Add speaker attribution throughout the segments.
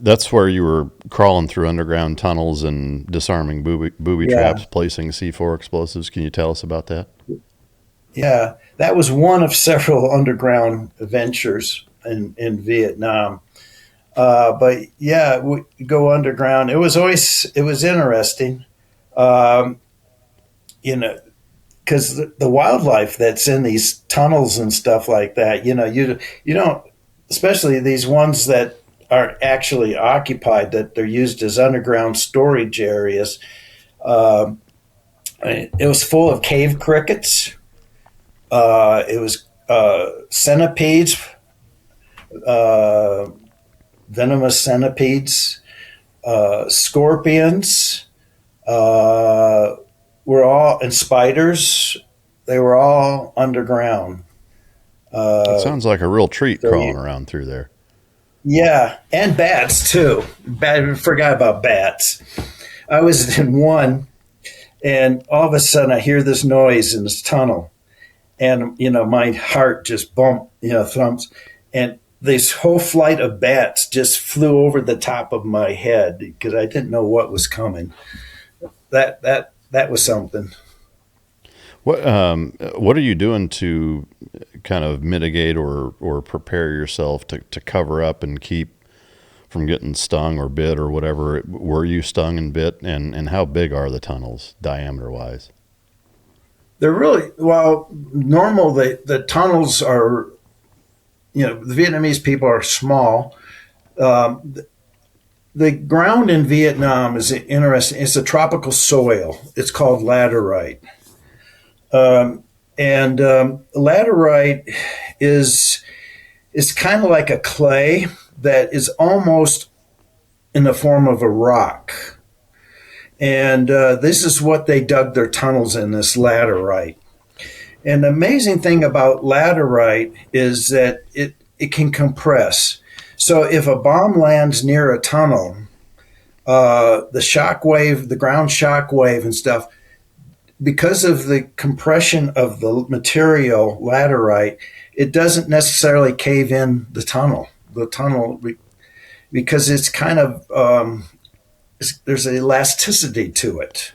Speaker 1: That's where you were crawling through underground tunnels and disarming booby
Speaker 2: Yeah,
Speaker 1: traps, placing C4 explosives. Can you tell us about that?
Speaker 2: yeah. That was one of several underground adventures in Vietnam. But yeah, we go underground. It was interesting. Um, you know, because the wildlife that's in these tunnels and stuff like that, you don't, especially these ones that are actually occupied, that they're used as underground storage areas. Um, it was full of cave crickets. It was centipedes, uh, venomous centipedes, scorpions. Uh, were all and spiders. They were all underground.
Speaker 1: It
Speaker 2: Uh,
Speaker 1: sounds like a real treat
Speaker 2: so
Speaker 1: crawling
Speaker 2: you,
Speaker 1: around through there.
Speaker 2: yeah, and bats too. Forgot about bats. I was in one, and all of a sudden I hear this noise in this tunnel, and my heart just thumps, and this whole flight of bats just flew over the top of my head because I didn't know what was coming. That was something.
Speaker 1: What are you doing to kind of mitigate or prepare yourself to cover up and keep from getting stung or bit or whatever? Were you stung and bit, and how big are the tunnels diameter wise?
Speaker 2: They're really well normal. The tunnels are, the Vietnamese people are small. The ground in Vietnam is interesting. It's a tropical soil. It's called laterite. And laterite is is kind of like a clay that is almost in the form of a rock. And this is what they dug their tunnels in, this laterite. And the amazing thing about laterite is that it can compress. So if a bomb lands near a tunnel, the shock wave, the ground shock wave and stuff, because of the compression of the material laterite, it doesn't necessarily cave in the tunnel. The tunnel, because it's kind of there's elasticity to it.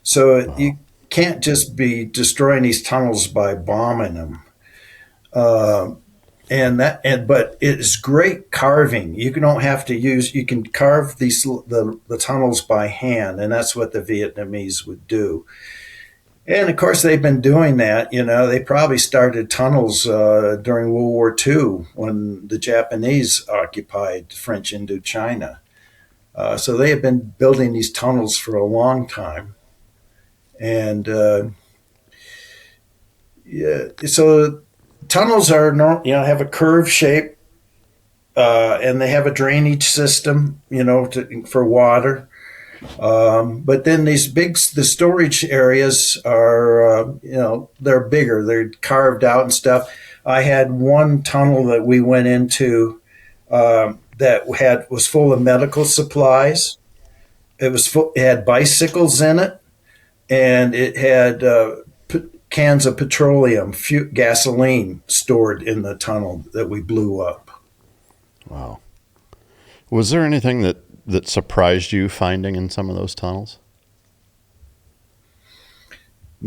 Speaker 2: So
Speaker 1: Wow.
Speaker 2: you can't just be destroying these tunnels by bombing them. Uh, but it's great carving. You don't have to use. You can carve the tunnels by hand, and that's what the Vietnamese would do. And of course, they've been doing that. They probably started tunnels during World War II when the Japanese occupied French Indochina. So they have been building these tunnels for a long time, and yeah, so tunnels are have a curved shape, and they have a drainage system, for water. But then the storage areas are, they're bigger. They're carved out and stuff. I had one tunnel that we went into that was full of medical supplies. It had bicycles in it, and it had cans of petroleum, gasoline stored in the tunnel that we blew up.
Speaker 1: Wow. Was there anything that surprised you finding in some of those tunnels?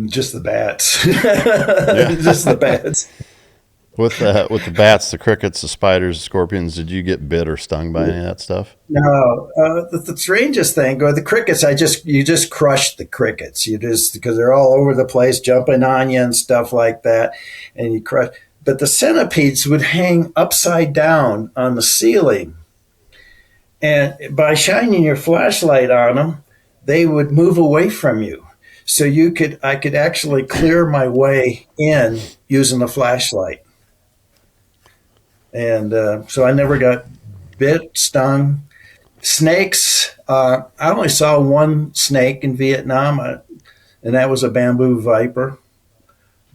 Speaker 2: Just the bats,
Speaker 1: Yeah.
Speaker 2: just the bats.
Speaker 1: With the bats, the crickets, the spiders, the scorpions, did you get bit or stung by any of that stuff?
Speaker 2: No, the strangest thing, or the crickets, you just crush the crickets. You just because they're all over the place, jumping on you and stuff like that, and you crush. But the centipedes would hang upside down on the ceiling, and by shining your flashlight on them, they would move away from you. So I could actually clear my way in using the flashlight, and so I never got bit, stung. Snakes. I only saw one snake in Vietnam, and that was a bamboo viper.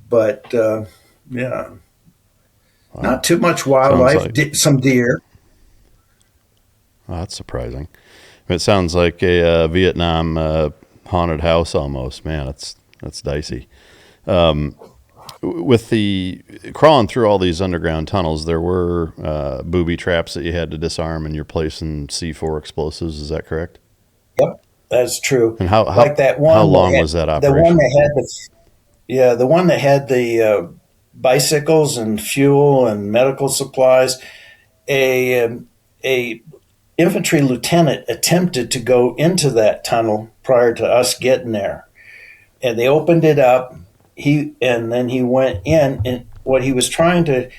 Speaker 2: But yeah,
Speaker 1: Wow.
Speaker 2: not too much
Speaker 1: Sounds
Speaker 2: wildlife.
Speaker 1: like
Speaker 2: Some deer.
Speaker 1: that's surprising. It sounds like a Vietnam haunted house almost. Man, that's dicey. Um, With the crawling through all these underground tunnels, there were booby traps that you had to disarm, and you're placing C4 explosives. Is that correct?
Speaker 2: Yep, that's true.
Speaker 1: And how
Speaker 2: Like that
Speaker 1: how
Speaker 2: one
Speaker 1: long was that
Speaker 2: the one
Speaker 1: operation?
Speaker 2: that had the one that had the bicycles and fuel and medical supplies. A infantry lieutenant attempted to go into that tunnel prior to us getting there, and they opened it up. Then he went in, and what he was trying to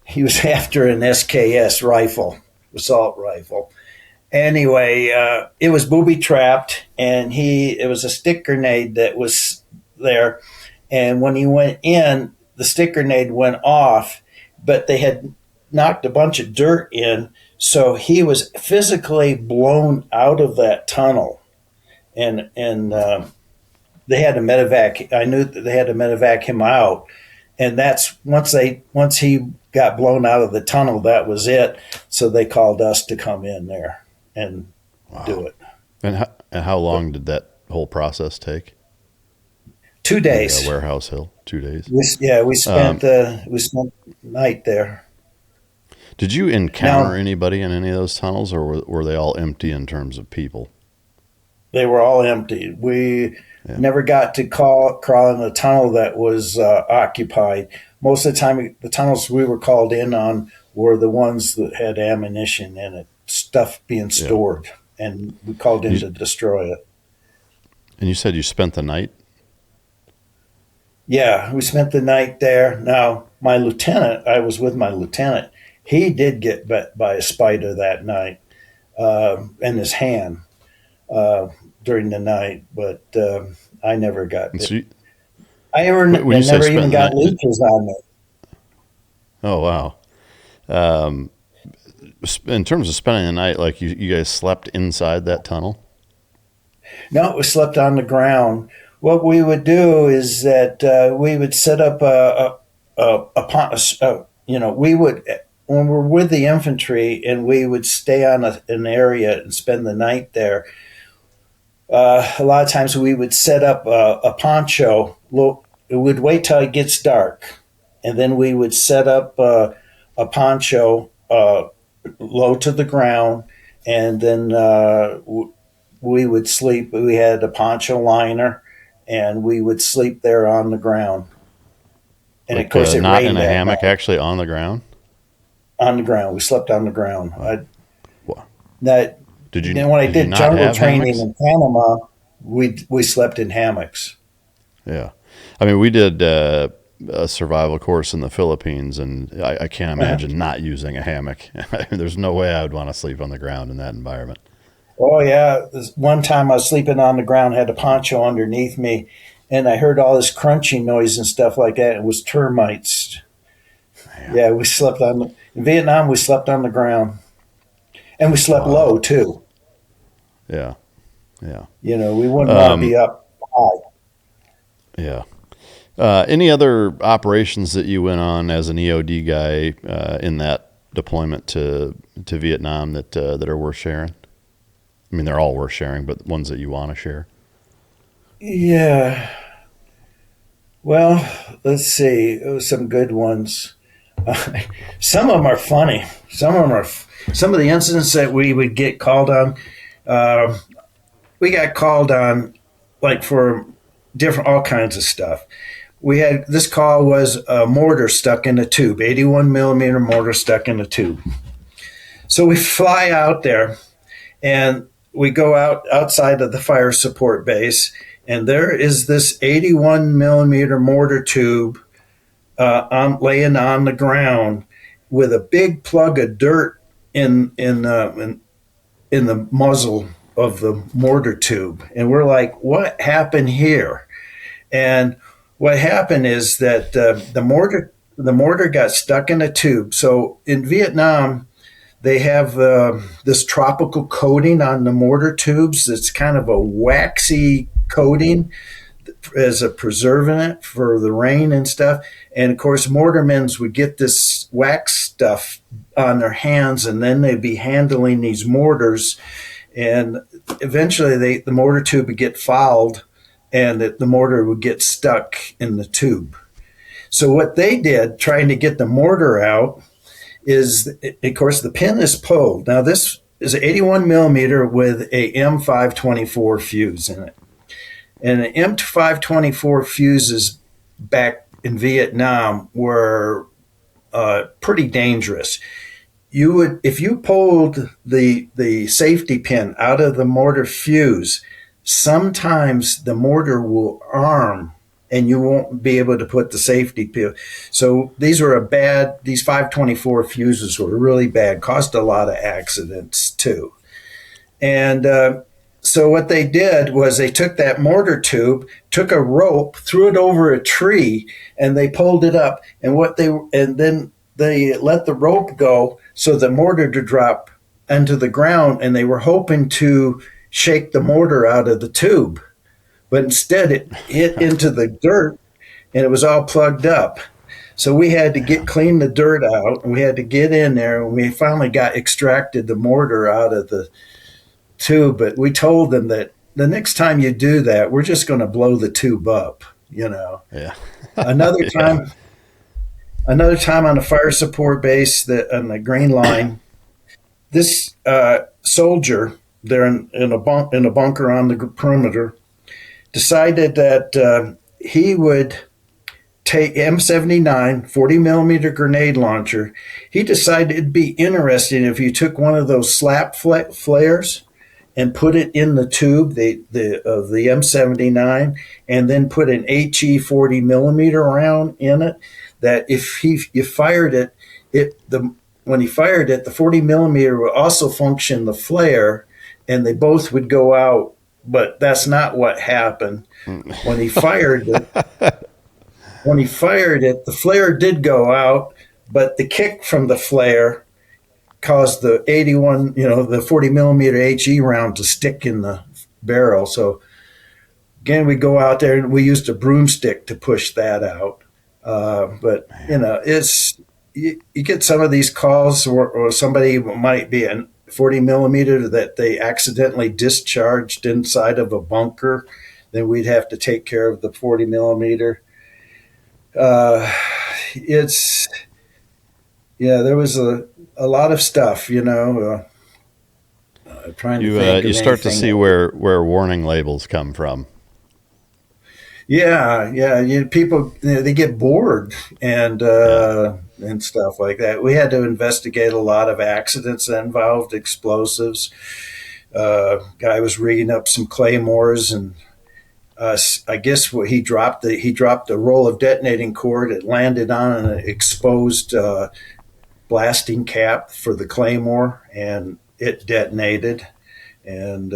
Speaker 2: he was after an SKS rifle, assault rifle. Anyway, it was booby trapped, and it was a stick grenade that was there. And when he went in, the stick grenade went off, but they had knocked a bunch of dirt in, so he was physically blown out of that tunnel. And they had to medevac. I knew that they had to medevac him out, and that's once he got blown out of the tunnel, that was it. So they called us to come in there and do
Speaker 1: Wow.
Speaker 2: it.
Speaker 1: And how long did that whole process take?
Speaker 2: Two
Speaker 1: The
Speaker 2: days.
Speaker 1: warehouse hill, 2 days.
Speaker 2: We spent
Speaker 1: Um,
Speaker 2: the night there.
Speaker 1: did you encounter
Speaker 2: Now
Speaker 1: anybody in any of those tunnels, or were they all empty in terms of people?
Speaker 2: they were all empty. We
Speaker 1: Yeah.
Speaker 2: never got to crawl in a tunnel that was occupied. Most of the time, the tunnels we were called in on were the ones that had ammunition in it, stuff being
Speaker 1: Yeah.
Speaker 2: stored, and we called in
Speaker 1: You,
Speaker 2: to destroy it.
Speaker 1: and you said you spent the night?
Speaker 2: Yeah, we spent the night there. Now, I was with my lieutenant. He did get bit by a spider that night in his hand uh, during the night, but I never got
Speaker 1: And
Speaker 2: bit.
Speaker 1: so
Speaker 2: I
Speaker 1: when you say
Speaker 2: never even
Speaker 1: spent the
Speaker 2: got
Speaker 1: night,
Speaker 2: leeches on me.
Speaker 1: oh, wow. Um, in terms of spending the night, like you guys slept inside that tunnel?
Speaker 2: No, we slept on the ground. What we would do is that we would set up we would, when we're with the infantry and we would stay on an area and spend the night there. A lot of times we would set up a poncho. We would wait till it gets dark, and then we would set up a poncho low to the ground, and then we would sleep. We had a poncho liner, and we would sleep there on the ground. And of
Speaker 1: Like
Speaker 2: course, it
Speaker 1: not in
Speaker 2: rained
Speaker 1: a
Speaker 2: that
Speaker 1: hammock,
Speaker 2: night.
Speaker 1: actually on the ground?
Speaker 2: On the ground, we slept on the ground.
Speaker 1: Wow. Wow.
Speaker 2: That then when I
Speaker 1: Did you
Speaker 2: did
Speaker 1: not
Speaker 2: jungle
Speaker 1: have
Speaker 2: training
Speaker 1: hammocks?
Speaker 2: in Panama, we slept in hammocks.
Speaker 1: Yeah. I mean, we did a survival course in the Philippines, and I can't imagine not using a hammock. There's no way I would want to sleep on the ground in that environment.
Speaker 2: Oh yeah, this one time I was sleeping on the ground, had a poncho underneath me, and I heard all this crunching noise and stuff like that. It was termites.
Speaker 1: Man.
Speaker 2: Yeah, we slept in Vietnam. We slept on the ground, and we slept
Speaker 1: Wow.
Speaker 2: low too.
Speaker 1: Yeah. Yeah.
Speaker 2: We wouldn't want to
Speaker 1: Um,
Speaker 2: be up high.
Speaker 1: yeah. Any other operations that you went on as an EOD guy in that deployment to Vietnam that are worth sharing? I mean, they're all worth sharing, but ones that you want to share.
Speaker 2: Yeah. Well, let's see. It was some good ones. Some of them are funny. Some of the incidents that we would get called on. Uh, we got called on like for different all kinds of stuff. We had this call was a mortar stuck in a tube, 81 millimeter mortar stuck in a tube. So we fly out there and we go outside of the fire support base, and there is this 81 millimeter mortar tube laying on the ground with a big plug of dirt in the muzzle of the mortar tube, and we're like, "What happened here?" And what happened is that the mortar got stuck in a tube. So in Vietnam, they have this tropical coating on the mortar tubes. It's kind of a waxy coating as a preservative for the rain and stuff. And of course, mortarmen would get this wax stuff on their hands, and then they'd be handling these mortars. And eventually, the mortar tube would get fouled, and the mortar would get stuck in the tube. So what they did, trying to get the mortar out, is of course the pin is pulled. Now this is an 81 millimeter with a M524 fuse in it, and an M524 fuses back in Vietnam were pretty dangerous. You would, if you pulled the safety pin out of the mortar fuse, sometimes the mortar will arm and you won't be able to put the safety pin. So these 524 fuses were really bad, caused a lot of accidents too. And so what they did was they took that mortar tube, took a rope, threw it over a tree, and they pulled it up. And then they let the rope go so the mortar to drop into the ground, and they were hoping to shake the mortar out of the tube. But instead, it hit into the dirt, and it was all plugged up. So we had to
Speaker 1: Yeah.
Speaker 2: clean the dirt out, and we had to get in there, and we finally got extracted the mortar out of the tube. But we told them that the next time you do that, we're just going to blow the tube up. You know,
Speaker 1: Yeah.
Speaker 2: another
Speaker 1: Yeah.
Speaker 2: time, another time on the fire support base that on the Green Line, this soldier there in a bunker on the perimeter decided that he would take M79 40 millimeter grenade launcher. He decided it'd be interesting if you took one of those slap flares and put it in the tube of the M79, and then put an HE 40 millimeter round in it. That if you fired it, when he fired it, the 40 millimeter would also function the flare, and they both would go out. But that's not what happened. When he fired it, the flare did go out, but the kick from the flare caused the 81, the 40 millimeter HE round to stick in the barrel. So again, we go out there and we used a broomstick to push that out. But you get some of these calls or somebody might be a 40 millimeter that they accidentally discharged inside of a bunker. Then we'd have to take care of the 40 millimeter. Uh, it's there was a lot of stuff, trying to think
Speaker 1: You
Speaker 2: of
Speaker 1: start to
Speaker 2: anything.
Speaker 1: see where warning labels come from.
Speaker 2: Yeah. People they get bored
Speaker 1: Yeah.
Speaker 2: and stuff like that. We had to investigate a lot of accidents that involved explosives. Guy was rigging up some claymores, and I guess what he dropped a roll of detonating cord. It landed on an exposed blasting cap for the claymore, and it detonated. And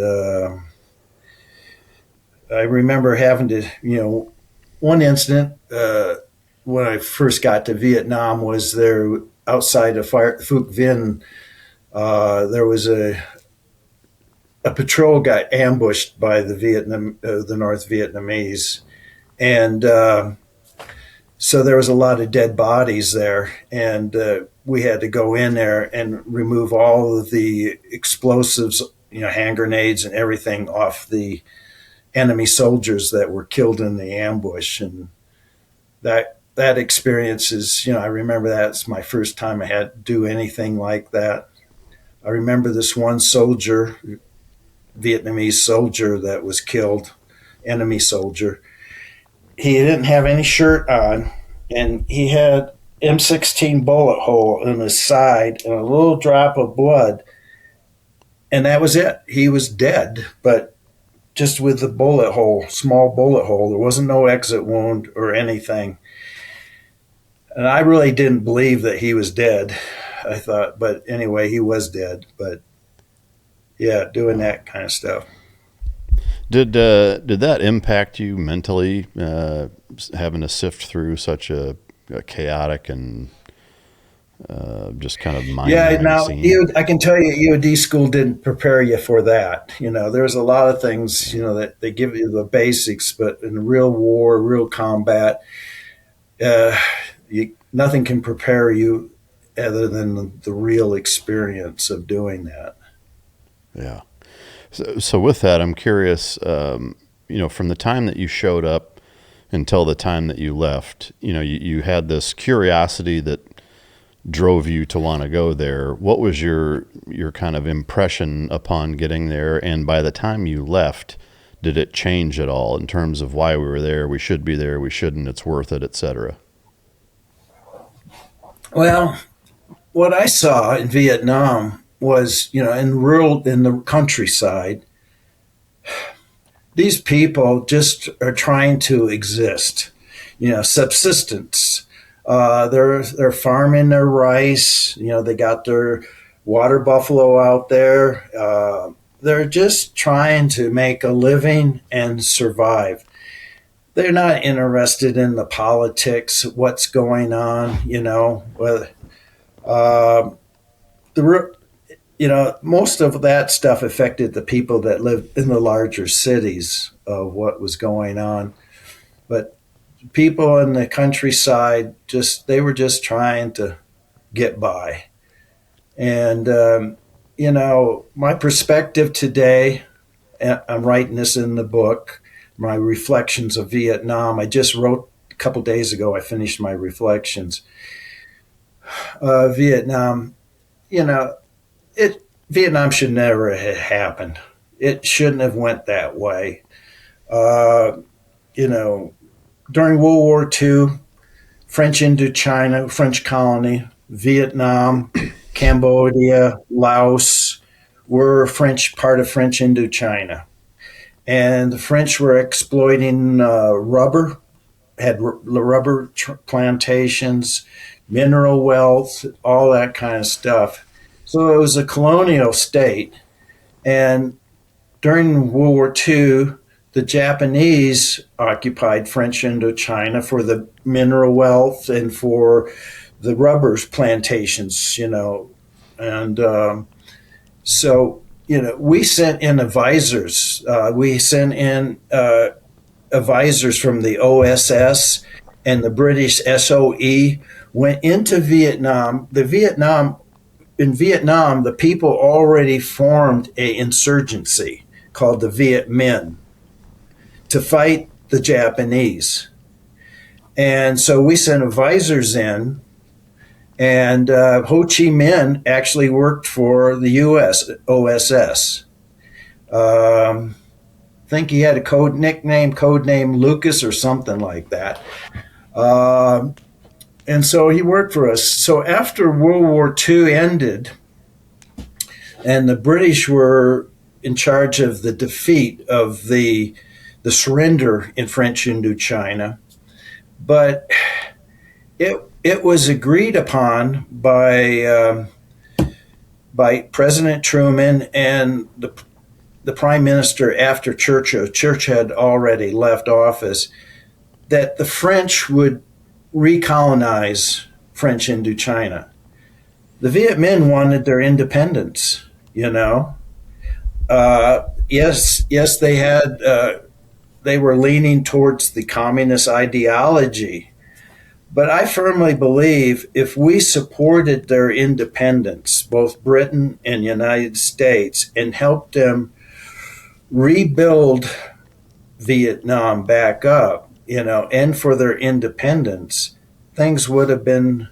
Speaker 2: I remember having to, one incident when I first got to Vietnam was there outside of Phuc Vinh. There was a patrol got ambushed by the North Vietnamese, and so there was a lot of dead bodies there, and we had to go in there and remove all of the explosives, hand grenades and everything off the enemy soldiers that were killed in the ambush. And that experience is, I remember that's my first time I had to do anything like that. I remember this one soldier, Vietnamese soldier that was killed, enemy soldier. He didn't have any shirt on, and he had M16 bullet hole in his side and a little drop of blood, and that was it. He was dead, but just with the bullet hole, small bullet hole. There wasn't no exit wound or anything. And I really didn't believe that he was dead. I thought, but anyway, he was dead. But yeah, doing
Speaker 1: Wow.
Speaker 2: that kind of stuff.
Speaker 1: Did that impact you mentally, having to sift through such a chaotic and just kind of mind
Speaker 2: Yeah,
Speaker 1: numbing
Speaker 2: now
Speaker 1: scene?
Speaker 2: I can tell you, EOD school didn't prepare you for that. There's a lot of things, that they give you the basics, but in real war, real combat, uh, nothing can prepare you other than the real experience of doing that.
Speaker 1: Yeah. So with that, I'm curious. From the time that you showed up until the time that you left. You had this curiosity that drove you to want to go there. What was your kind of impression upon getting there? And by the time you left, did it change at all in terms of why we were there, we should be there, we shouldn't, it's worth it, etc.?
Speaker 2: Well, what I saw in Vietnam was, in the countryside, these people just are trying to exist, subsistence. They're farming their rice. They got their water buffalo out there. They're just trying to make a living and survive. They're not interested in the politics, what's going on. The most of that stuff affected the people that lived in the larger cities of what was going on. But people in the countryside, they were just trying to get by. And, my perspective today, and I'm writing this in the book, my reflections of Vietnam. I just wrote a couple days ago, I finished my reflections. Vietnam, Vietnam should never have happened. It shouldn't have went that way. During World War II, French Indochina, French colony, Vietnam, Cambodia, Laos were part of French Indochina. And the French were exploiting rubber, had rubber plantations, mineral wealth, all that kind of stuff. So it was a colonial state. And during World War II, the Japanese occupied French Indochina for the mineral wealth and for the rubber plantations, And we sent in advisors. We sent in advisors from the OSS and the British SOE, went into Vietnam. In Vietnam, the people already formed an insurgency called the Viet Minh to fight the Japanese. And so we sent advisors in, and Ho Chi Minh actually worked for the U.S. OSS. I think he had a code name Lucas or something like that. And so he worked for us. So after World War II ended, and the British were in charge of the defeat of the surrender in French Indochina, but it was agreed upon by President Truman and the Prime Minister after Churchill. Churchill had already left office, that the French would recolonize French Indochina. The Viet Minh wanted their independence. Yes, they had. They were leaning towards the communist ideology. But I firmly believe if we supported their independence, both Britain and United States, and helped them rebuild Vietnam back up, and for their independence, things would have been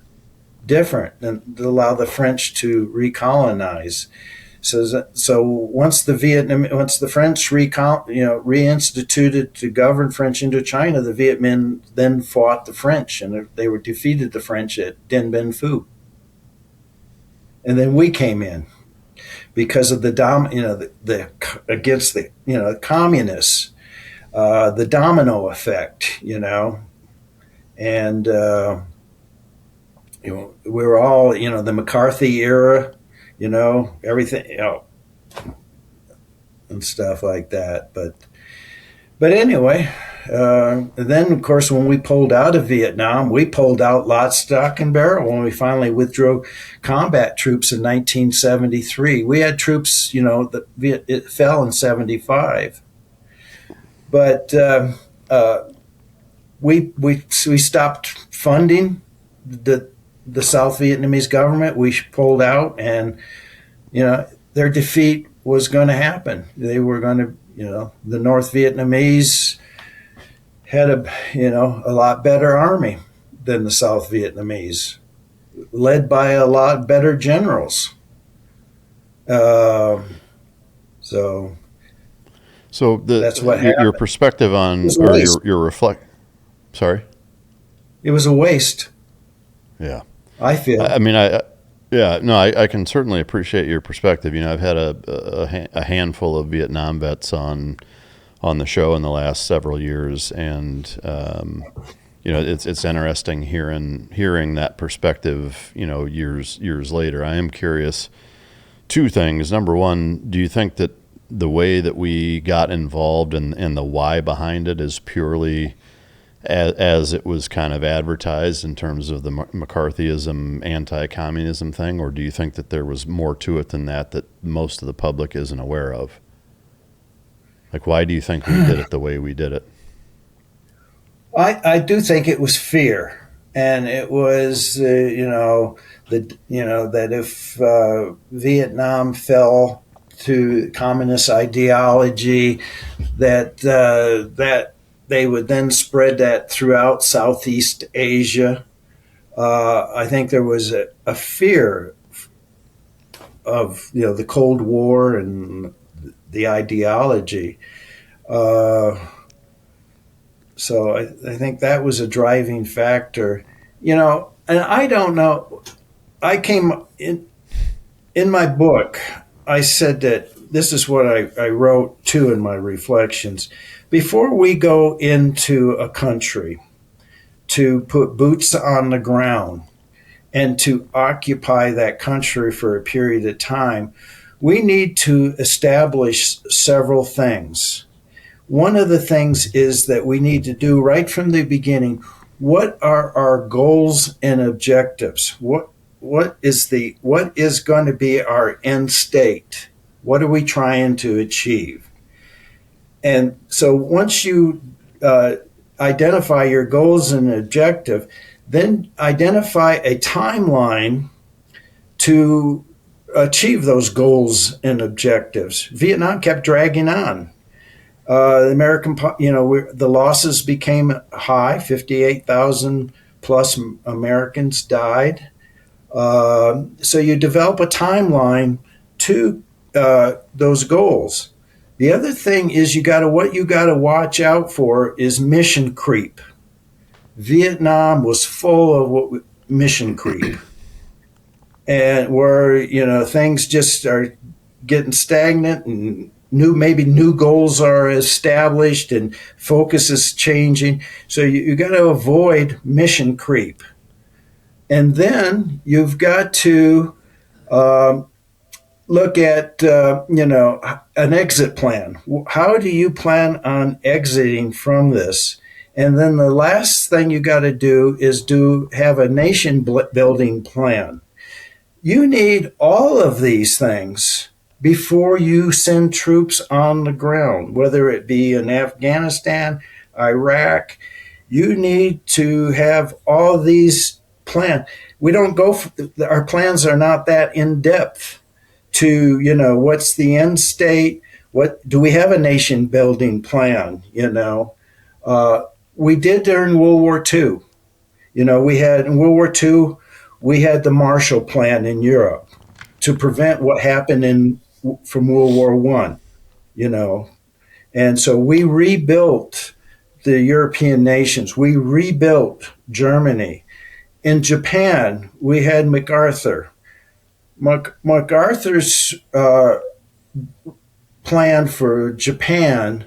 Speaker 2: different and to allow the French to recolonize. So once the French reinstituted to govern French Indochina, the Viet Minh then fought the French, and they were defeated the French at Dien Bien Phu. And then we came in because of against the communists, the domino effect, and we were all the McCarthy era. Everything, and stuff like that. But anyway, then of course when we pulled out of Vietnam, we pulled out lock, stock, and barrel when we finally withdrew combat troops in 1973. We had troops, it fell in 75, but we stopped funding the South Vietnamese government. We pulled out, and their defeat was going to happen. They were going to, the North Vietnamese had a lot better army than the South Vietnamese, led by a lot better generals. Uh, so
Speaker 1: So
Speaker 2: that's what
Speaker 1: your
Speaker 2: happened.
Speaker 1: perspective
Speaker 2: It was
Speaker 1: on,
Speaker 2: a
Speaker 1: or
Speaker 2: waste.
Speaker 1: your reflect. Sorry.
Speaker 2: It was a waste.
Speaker 1: Yeah.
Speaker 2: I
Speaker 1: I
Speaker 2: feel.
Speaker 1: mean, yeah, no, I can certainly appreciate your perspective. I've had a handful of Vietnam vets on the show in the last several years, and it's interesting hearing that perspective. Years later, I am curious. Two things. Number one, do you think that the way that we got involved and the why behind it is purely as it was kind of advertised in terms of the McCarthyism, anti-communism thing, or do you think that there was more to it than that most of the public isn't aware of? Like, why do you think we did it the way we did it?
Speaker 2: I do think it was fear, and it was that if Vietnam fell to communist ideology, that they would then spread that throughout Southeast Asia. I think there was a fear of the Cold War and the ideology. Uh, So I think that was a driving factor, and I don't know. I came in my book. I said that this is what I wrote too in my reflections. Before we go into a country to put boots on the ground and to occupy that country for a period of time, we need to establish several things. One of the things is that we need to do right from the beginning, what are our goals and objectives? What is going to be our end state? What are we trying to achieve? And so once you uh, identify your goals and objective, then identify a timeline to achieve those goals and objectives. Vietnam kept dragging on. The American, the losses became high. 58,000 plus Americans died. So you develop a timeline to those goals. The other thing is what you got to watch out for is mission creep. Vietnam was full of mission creep, and where things just are getting stagnant and maybe new goals are established and focus is changing. So you got to avoid mission creep, and then you've got to um, look at an exit plan. How do you plan on exiting from this? And then the last thing you got to do is have a nation building plan. You need all of these things before you send troops on the ground, whether it be in Afghanistan, Iraq. You need to have all these plans. We don't our plans are not that in depth to, what's the end state? What do we have a nation building plan? Uh, we did during World War II. We had in World War II, we had the Marshall Plan in Europe to prevent what happened from World War One. And so we rebuilt the European nations. We rebuilt Germany. In Japan, we had MacArthur. MacArthur's plan for Japan,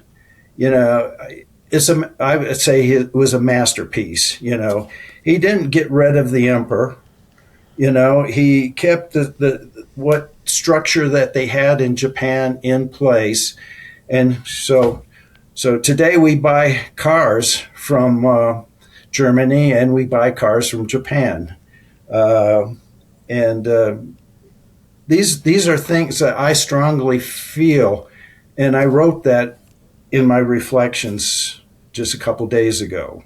Speaker 2: you know, I would say it was a masterpiece. He didn't get rid of the emperor. He kept the what structure that they had in Japan in place, and so today we buy cars from Germany and we buy cars from Japan, and these are things that I strongly feel, and I wrote that in my reflections just a couple days ago.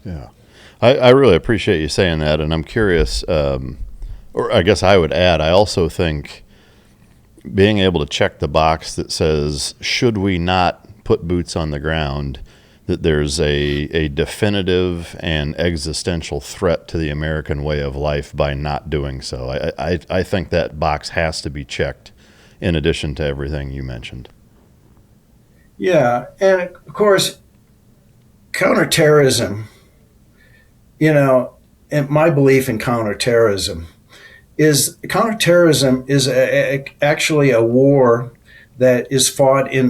Speaker 1: Yeah. I really appreciate you saying that, and I'm curious, or I guess I would add, I also think being able to check the box that says, should we not put boots on the ground, that there's a definitive and existential threat to the American way of life by not doing so. I think that box has to be checked in addition to everything you mentioned.
Speaker 2: Yeah, and of course, counterterrorism, and my belief in counterterrorism is actually a war that is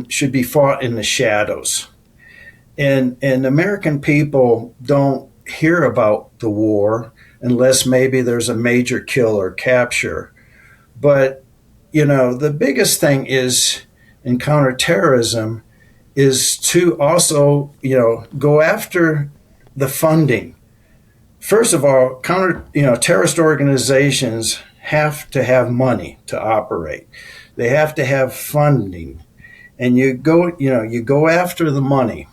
Speaker 2: should be fought in the shadows. And American people don't hear about the war unless maybe there's a major kill or capture. But the biggest thing is in counterterrorism is to also go after the funding. First of all, terrorist organizations have to have money to operate. They have to have funding, and you go after the money,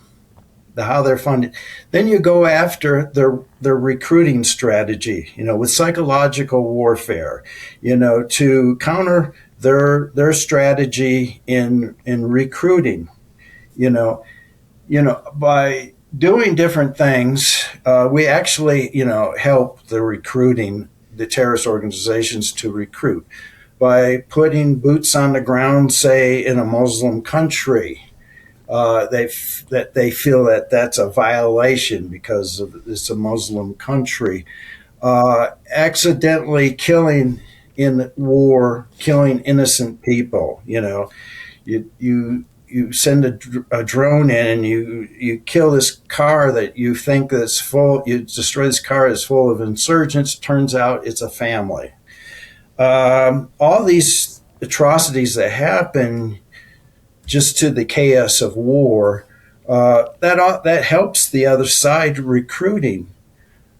Speaker 2: how they're funded. Then you go after their recruiting strategy, with psychological warfare, to counter their strategy in recruiting, by doing different things. We actually, help the terrorist organizations to recruit by putting boots on the ground, say in a Muslim country. They feel that that's a violation because it's a Muslim country. Accidentally killing in war, killing innocent people. You send a drone in and you kill this car that you think that's full. You destroy this car that's full of insurgents. Turns out it's a family. All these atrocities that happen just to the chaos of war, that helps the other side recruiting,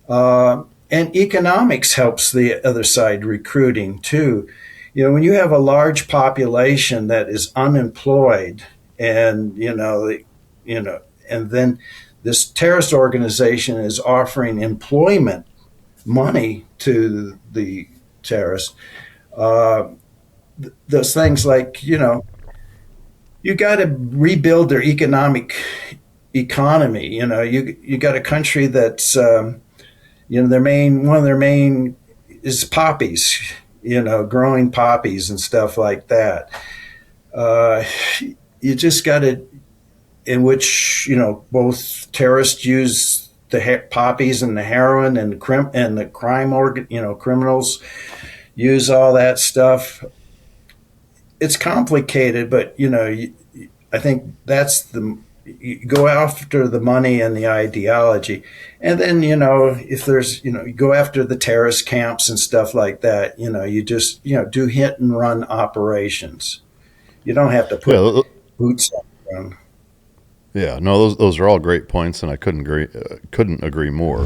Speaker 2: and economics helps the other side recruiting too. When you have a large population that is unemployed, and and then this terrorist organization is offering employment money to the terrorists. Those things like you got to rebuild their economy. You got a country that's one of their main is poppies. Growing poppies and stuff like that. You just got to, in which both terrorists use the poppies and the heroin and the criminals use all that stuff. It's complicated, but I think you go after the money and the ideology, and then if there's you go after the terrorist camps and stuff like that. You just do hit and run operations. You don't have to put
Speaker 1: Yeah,
Speaker 2: boots on the ground.
Speaker 1: yeah. No, those are all great points, and I couldn't agree more.